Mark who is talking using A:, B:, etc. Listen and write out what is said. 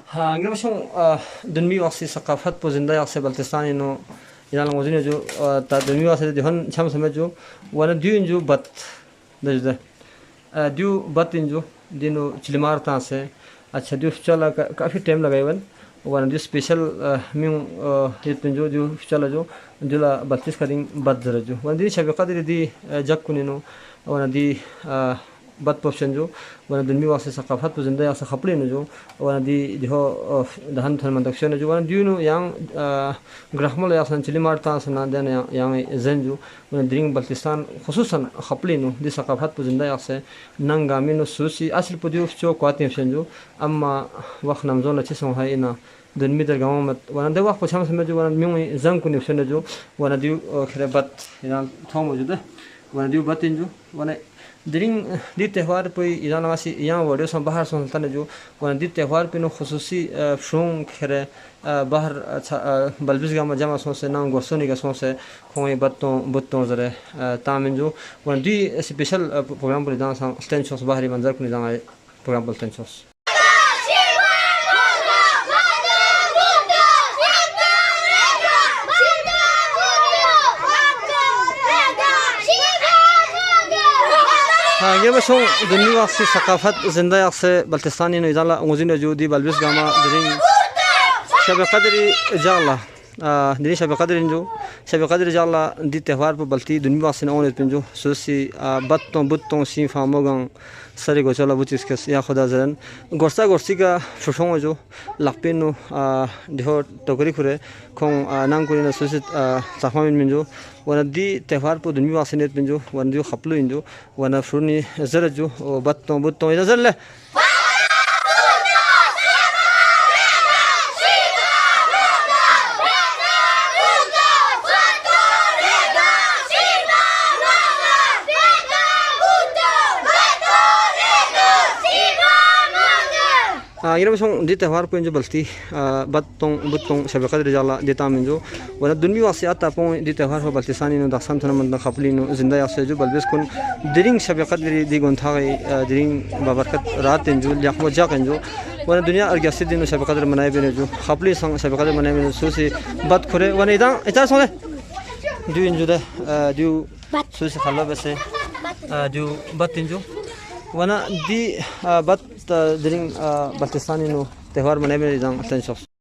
A: हाँ अंग्रेज बसों दुनिया वासी सकाफत पुजिंदा यासे बल्तिस्तानी नो इलान वजनी जो ता दुनिया वासे दिहन छम समय जो वन द्यू जो बत दजदा द्यू बत जो दिनो चिलमार ता से अच्छा द्यू चला काफ़ी टाइम लगाए वन द्यू स्पेशल म्यू ये जो जो चला जो जुला 32 का दिन बत जरा जो वन दी शब कदर दी जग कुनिनो वन दी बत पोशन जो वन दुनिया वासे सकाफत पुजिंदा यासे खपले नो जो वन दी दिहो दहन थन मंदक्शन जो वन द्यू नो यांग ग्राहमल यासन चिलमार ता से ना देन यांग जेन जो वन ड्रिंग बल्तिस्तान खुसूसन खपले नो दी सकाफत पुजिंदा यासे नंगामी नो सुसी असल पुदियो चो क्वातिम जो अम्मा वक्त नमजोन अच्छे संहाई ना दुनिया दर गाँव में वन दे वक्त पछाम समय जो वन म्यूं जंग को निपशन जो वन द्यू खरे बत इना थो मौजूद है वन द्यू बत इन जो वन ड्रिंग दी त्यौहार पे इरान वासी यहाँ वर्डियो सं बाहर संस्थान जो वन दी त्यौहार पे नो खुसूसी शोंग खरे बाहर बल्बिस गामा जमा सोसे ना गोसोनी का सोसे खोए बत्तों जरे तामिन जो वन दी स्पेशल प्रोग्राम पर जाना sang stenchos बाहरी मंजर को जाना प्रोग्राम पर stenchos हाँ ये बसों दुनिया वासी सकाफत जिंदा यासे बल्तिस्तानी नो इजाला मुजिन जो दी बल्बिस गामा दरिंग शब कदरी जाला दरी शब कदर जो शब कदर जाला दी त्यौहार पर बल्ती दुनिया वासी नौने पिंजो सुसी बुत्तों सी फामोगंग सरे गोचला बुचिस के या खुदा जरन गोरसा गोरसी का फुशों जो लापिनो दिहो टोकरी खुरे खों नांगकुरी न सुसी साफामिन मिंजो वन दी त्यौहार पर दुनिया वासी ने पिंजो वन दियो खपलो इंजो वन फ्रूनी जर जो बुत्तों इधर जर ले ये बसों दी त्यौहार पे जो बल्ती बुत्तों शब कदर जाला देता में जो वन दुनिया वासी आता पो दी त्यौहार पर बल्तिस्तानी नो दासान थन मंद खपली नो जिंदा यासे जो बल्बिस कुन दिरिंग शब कदर दी गुंथा गई दिरिंग बाबरकत रात जो याखो जाकन जो वन दुनिया अर्गसी दिन शब कदर मनाए बिने जो खपली संग शब कदर मनाए बिने सुसी बत खुरे वन इता सोले दु इंजो दे दु सुसी खल्ला बसे दु बत इंजो वन दी बत दरिंग बल्तिस्तानी नो त्यौहार मनाए बिने जान टेंशोस